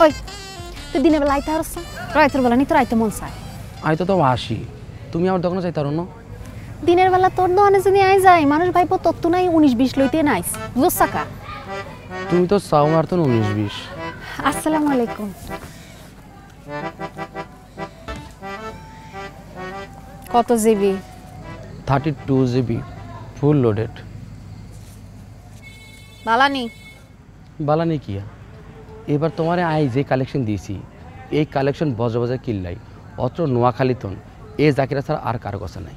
ওই তুই দিনের বেলা আইতে হারছ রাইতের বেলা নি তোর আইতে মন চায় আইতো তো আসি তুমি আমার দোকানে যাইতে পারো না দিনের বেলা তোর দোকানে যদি আই যাই মানুষ ভাইবো তোর তো নাই 19-20 লইতে নাইস বুঝছা কা তুমি তো চাও মারতো 19-20 আসসালামু আলাইকুম কত জিবি 32 জিবি ফুল লোডেড বালানি কিয়া এবার তোমারে আই যে কালেকশন দিয়েছি এই কালেকশন বজে বজে কিল্লাই অত্র নোয়াখালীতন এ জাকিরা ছাড়া আর কারো কাছে নাই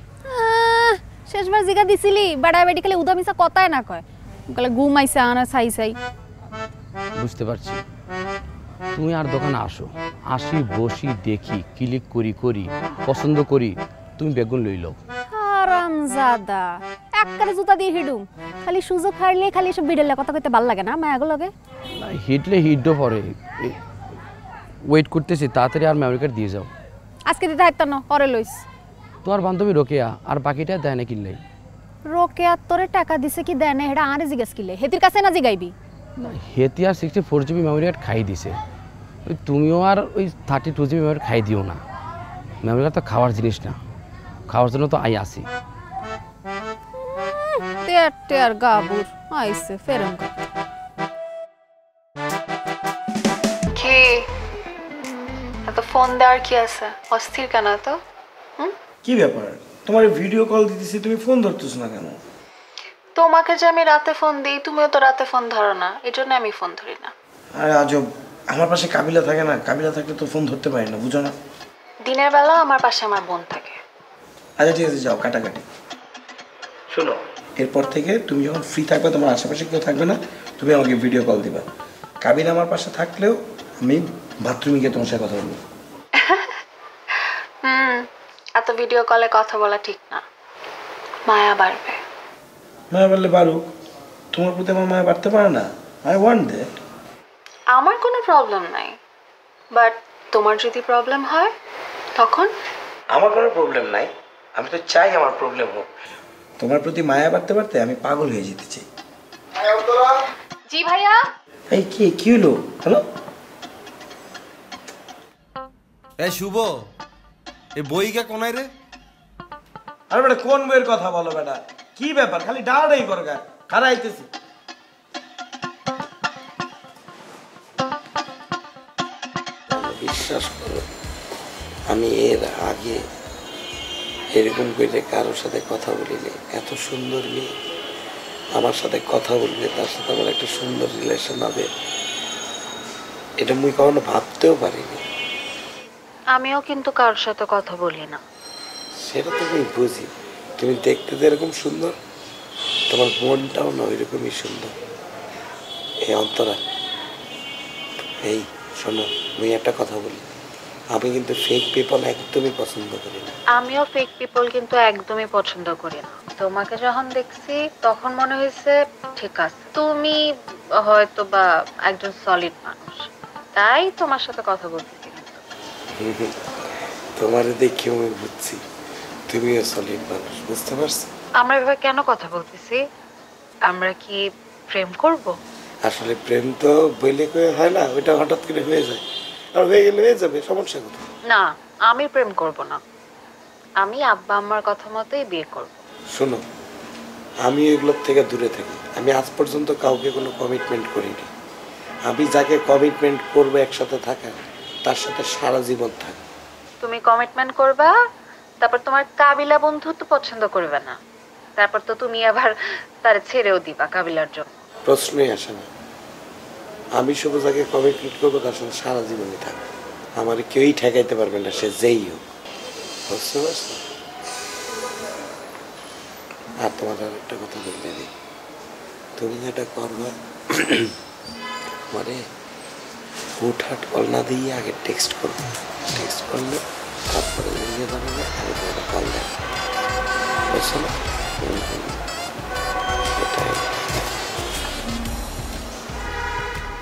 শেষবার জিগা দিছিলি বাড়া বেডি খালি উদামিসা কথায় না কয় গলে ঘুমাইছে আনা ছাই ছাই বুঝতে পারছি তুমি আর দোকানে আসো আসি বসি দেখি ক্লিক করি করি পছন্দ করি তুমি বেগুন লই লও হারামজাদা একবারে জুতা দিয়ে হিডুম খালি সুযোগ হারলে খালি সব ভিডিওলে কথা কইতে ভাল লাগে না মায়াগো লগে না হিটলে হিটও পরে ওয়েট করতেছি তাড়াতাড়ি আর মেমরি কার্ড দিয়ে যাও আজকে দিতে হাইতা না পরে লইস তোমার বান্ধবী রোকেয়া আর বাকিটা দেয় না কিনলাই রোকেয়া তোরে টাকা দিছে কি দেয় না এটা আরে জিজ্ঞেস কিলে হেতির কাছে না জিগাইবি না হেতি আর 64 জিবি মেমরি কার্ড খাই দিছে ওই তুমিও আর ওই 32 জিবি মেমরি খাই দিও না মেমরি কার্ড তো খাওয়ার জিনিস না খাওয়ার জন্য তো আই আসি টেয়ার গাবুর আইছে ফেরম কি এত ফোন দেওয়ার কি আছে অস্থির কেন তো কি ব্যাপার তোমার ভিডিও কল দিতেছি তুমি ফোন ধরতেছ না কেন তোমাকে যে আমি রাতে ফোন দিই তুমিও তো রাতে ফোন ধরো না এজন্য আমি ফোন ধরি না আরে আজব আমার পাশে কাবিলা থাকে না কাবিলা থাকলে তো ফোন ধরতে পারি না বুঝো না দিনের বেলা আমার পাশে আমার বোন থাকে আচ্ছা ঠিক আছে যাও কাটাকাটি শোনো এরপর থেকে তুমি যখন ফ্রি থাকবে তোমার আশেপাশে কেউ থাকবে না তুমি আমাকে ভিডিও কল দিবা কাবিলা আমার পাশে থাকলেও আমি বাথরুমে গিয়ে তোমার সাথে কথা বলবো এত ভিডিও কলে কথা বলা ঠিক না মায়া বাড়বে মায়া বাড়লে বাড়ুক তোমার প্রতি আমার মায়া বাড়তে পারে না আই ওয়ান্ট দ্যাট আমার কোনো প্রবলেম নাই বাট তোমার যদি প্রবলেম হয় তখন আমার কোনো প্রবলেম নাই আমি তো চাই আমার প্রবলেম হোক তোমার প্রতি মায়া বাড়তে বাড়তে আমি পাগল হয়ে যেতে চাই জি ভাইয়া এই কি হলো হ্যালো এই শুভ এই বইটা কোনায় রে আরে বেটা কোন বইয়ের কথা বলো বেটা কি ব্যাপার খালি ডাড়াই কর গা খারা আইতেছি বিশ্বাস করো আমি এর আগে এরকম করে কারোর সাথে কথা বলিনি এত সুন্দর মেয়ে আমার সাথে কথা বলবে তার সাথে আমার একটা সুন্দর রিলেশন হবে এটা মুই কখনো ভাবতেও পারিনি আমিও কিন্তু কারোর সাথে কথা বলি না সেটা তো আমি বুঝি তুমি দেখতে তো এরকম সুন্দর তোমার মনটাও না ওইরকমই সুন্দর এই অন্তরা এই শোনো মুই একটা কথা বলি আমি কিন্তু ফেক পিপল একদমই পছন্দ করি না আমিও ফেক পিপল কিন্তু একদমই পছন্দ করি না তোমাকে যখন দেখছি তখন মনে হয়েছে ঠিক আছে তুমি হয়তো বা একজন সলিড মানুষ তাই তোমার সাথে কথা বলতেছি তোমার দেখে আমি বুঝছি তুমিও সলিড মানুষ বুঝতে পারছো আমরা এভাবে কেন কথা বলতেছি আমরা কি প্রেম করব আসলে প্রেম তো বইলে কয়ে হয় না ওইটা হঠাৎ করে হয়ে যায় আর হয়ে গেলে হয়ে যাবে সমস্যা কোথায় না আমি প্রেম করব না আমি আব্বা আম্মার কথা মতোই বিয়ে করব শোনো আমি এগুলোর থেকে দূরে থাকি আমি আজ পর্যন্ত কাউকে কোনো কমিটমেন্ট করিনি আমি যাকে কমিটমেন্ট করবো একসাথে থাকা তার সাথে সারা জীবন থাকা তুমি কমিটমেন্ট করবা তারপর তোমার কাবিলা বন্ধু তো পছন্দ করবে না তারপর তো তুমি আবার তার ছেড়েও দিবা কাবিলার জন্য প্রশ্নই আসে না আমি শুধু যাকে কমিটমেন্ট করবো তার সাথে সারা জীবনই থাকবো আমার কেউই ঠেকাইতে পারবে না সে যেই হোক বুঝতে পারছো আর তোমার আর একটা কথা বলতে দিই তুমি যেটা করবা মানে হুটহাট কল না দিয়ে আগে টেক্সট করবো টেক্সট করলে তারপরে নিয়ে জানাবে আমি তোমাকে কল দেব বুঝছো না সেটাই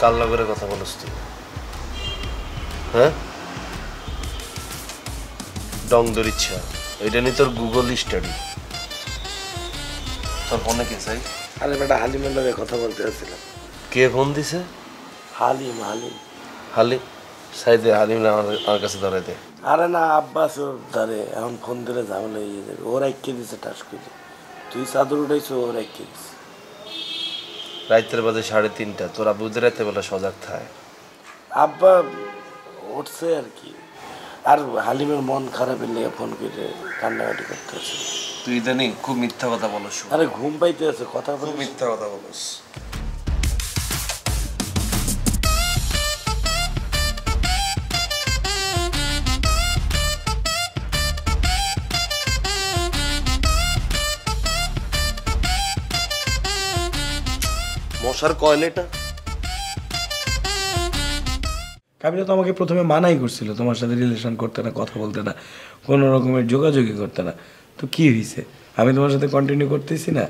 কাল নগরে কথা বলছ তুই হ্যাঁ ডং দরিচ্ছা এটা নিয়ে তোর গুগল স্টাডি তোর ফোনে কে চাই আরে বেটা হালিমের লগে কথা বলতে আসছিলাম কে ফোন দিছে হালিম হালিম হালি সাইদে হালিম না আমার কাছে ধরে দে। আরে না আব্বাস ওর ধরে, এখন ফোন দিলে ঝামেলা হয়ে যাবে। ওর একে দিছে টাস করে, তুই চাদর উঠাইছো, ওর একে দিছে। রাইতের বাজে 3:30, তোরা বুঝে রাইতে বেলা সজাগ থাকে। আব্বা উঠছে আর কি, আর হালিমের মন খারাপের লেগে ফোন করে কান্নাকাটি করতে আছে। তুই ইদানিং খুব মিথ্যা কথা বলস। আরে ঘুম পাইতে আছে, কথা খুব মিথ্যা কথা বলস। মশার কয়েল এটা। কাবিলা তো আমাকে প্রথমে মানাই করছিল তোমার সাথে রিলেশন করতে না, কথা বলতে না, কোনো রকমের যোগাযোগই করতে না। তো কি হয়েছে, আমি তোমার সাথে কন্টিনিউ করতেছি না,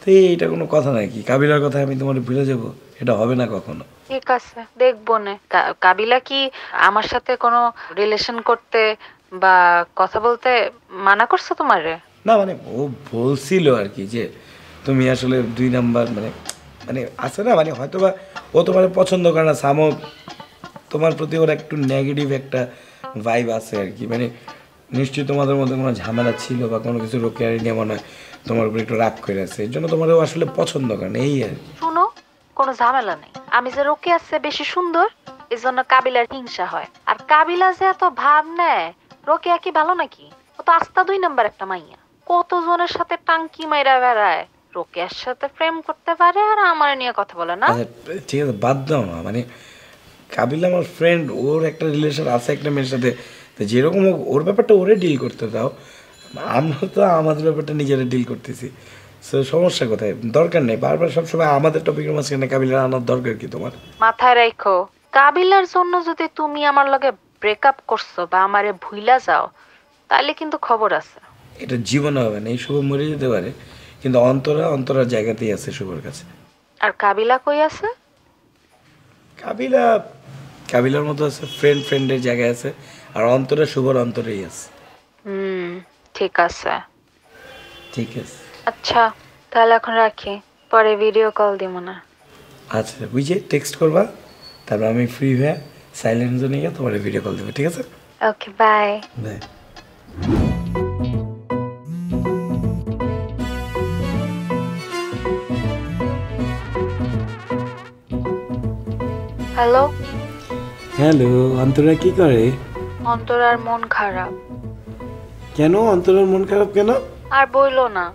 তো এইটা কোনো কথা নাকি? কাবিলার কথা আমি তোমার ভুলে যাব? এটা হবে না কখনো। ঠিক আছে, দেখবো না। কাবিলা কি আমার সাথে কোনো রিলেশন করতে বা কথা বলতে মানা করছে তোমারে? না মানে ও বলছিল আর কি যে তুমি আসলে 2 নাম্বার, মানে মানে আছে না, মানে হয়তো বা ও তোমার পছন্দ করে না, সামো তোমার প্রতি ওর একটু নেগেটিভ একটা ভাইব আছে আর কি। মানে নিশ্চয়ই তোমাদের মধ্যে কোনো ঝামেলা ছিল বা কোনো কিছু রোকেয়ারি নিয়ে মনে হয় তোমার উপর একটু রাগ করে আছে, এর জন্য তোমার ও আসলে পছন্দ করে না, এই আর কি। শুনো, কোনো ঝামেলা নেই। আমি যে রোকে আছে বেশি সুন্দর, এই জন্য কাবিলার হিংসা হয়। আর কাবিলা যে এত ভাব নেয়, রোকেয়া কি ভালো নাকি? ও তো আস্তা 2 নাম্বার একটা মাইয়া, কতজনের সাথে টাঙ্কি মাইরা বেড়ায়, রোকেয়ার সাথে প্রেম করতে পারে আর আমার নিয়ে কথা বলে না। ঠিক আছে, বাদ দাও না, মানে কাবিলা আমার ফ্রেন্ড, ওর একটা রিলেশন আছে একটা মেয়ের সাথে, তো যেরকম ওর ব্যাপারটা ওরে ডিল করতে দাও, আমরা তো আমাদের ব্যাপারটা নিজেরা ডিল করতেছি। সো সমস্যা কোথায়? দরকার নেই বারবার সবসময় আমাদের টপিকের মাঝখানে কাবিলার আনার দরকার কি তোমার? মাথায় রাখো, কাবিলার জন্য যদি তুমি আমার লগে ব্রেকআপ করছো বা আমারে ভুইলা যাও, তাহলে কিন্তু খবর আছে। এটা জীবনে হবে না, এই শুভ মরে যেতে পারে, কিন্তু অন্তরার জায়গাতেই আছে শুভর কাছে। আর কাবিলা কই আছে? কাবিলার মতো আছে, ফ্রেন্ডের জায়গায় আছে, আর অন্তরে শুভর অন্তরেই আছে। ঠিক আছে। ঠিক আছে, আচ্ছা তাহলে এখন রাখি, পরে ভিডিও কল দিব না। আচ্ছা বুঝে টেক্সট করবা, তারপর আমি ফ্রি হয়ে সাইলেন্ট জোনে গিয়ে তোমার ভিডিও কল দেবো, ঠিক আছে? Okay, bye. Bye. Hello. Hello, Antara কি করে? অন্তরার মন খারাপ। কেন অন্তরার মন খারাপ কেন? আর বইলো না,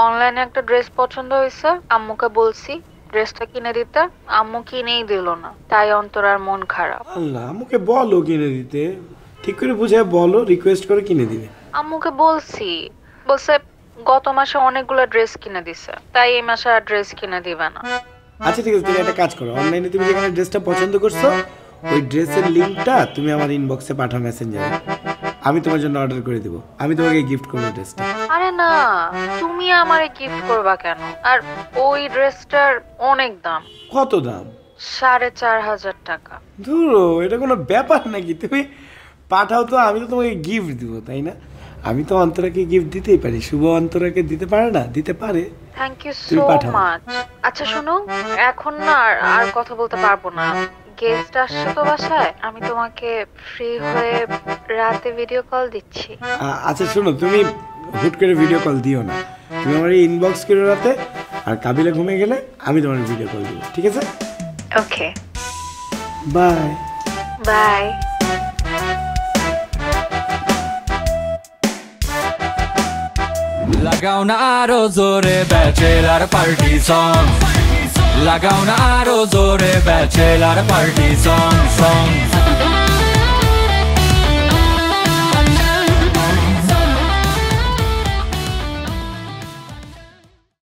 অনলাইনে একটা ড্রেস পছন্দ হয়েছে, আম্মুকে বলছি ড্রেসটা কিনে দিতে, আম্মু কিনেই দিল না, তাই অন্তরার মন খারাপ। আল্লাহ, আমাকে বলো কিনে দিতে, ঠিক করে বুঝে বলো, রিকোয়েস্ট করে কিনে দিবে। আম্মুকে বলছে গত মাসে অনেকগুলো ড্রেস কিনে দিছে, তাই এই মাসে আর ড্রেস কিনে দিবে না। আচ্ছা ঠিক আছে, তুমি একটা কাজ করো, অনলাইনে তুমি যেখানে ড্রেসটা পছন্দ করছো ওই ড্রেসের লিঙ্কটা তুমি আমার ইনবক্সে পাঠাও মেসেঞ্জারে, আমি তোমার জন্য অর্ডার করে দিব, আমি তোমাকে গিফট করবো ড্রেসটা। আরে না, তুমি আমারে গিফট করবা কেন? আর ওই ড্রেসটার অনেক দাম। কত দাম? 4500 টাকা। ধুরো, এটা কোনো ব্যাপার নাকি? তুমি পাঠাও তো, আমি তো তোমাকে গিফট দিব, তাই না? আমি তো অন্তরাকে গিফট দিতেই পারি, শুভ অন্তরাকে দিতে পারে না? দিতে পারে। Thank you so much. আচ্ছা শোনো, এখন না আর কথা বলতে পারবো না, গেস্ট আসছে তো বাসায়, আমি তোমাকে ফ্রি হয়ে রাতে ভিডিও কল দিচ্ছি। আচ্ছা শোনো, তুমি হুট করে ভিডিও কল দিও না, তুমি আমার ইনবক্স করো রাতে, আর কাবিলা ঘুমিয়ে গেলে আমি তোমার ভিডিও কল দিব, ঠিক আছে? Okay, bye by. লাগাও না আরো জোরে ব্যাচেলার পার্টি সং, লাগাও না আরো জোরে ব্যাচেলার পার্টি সং।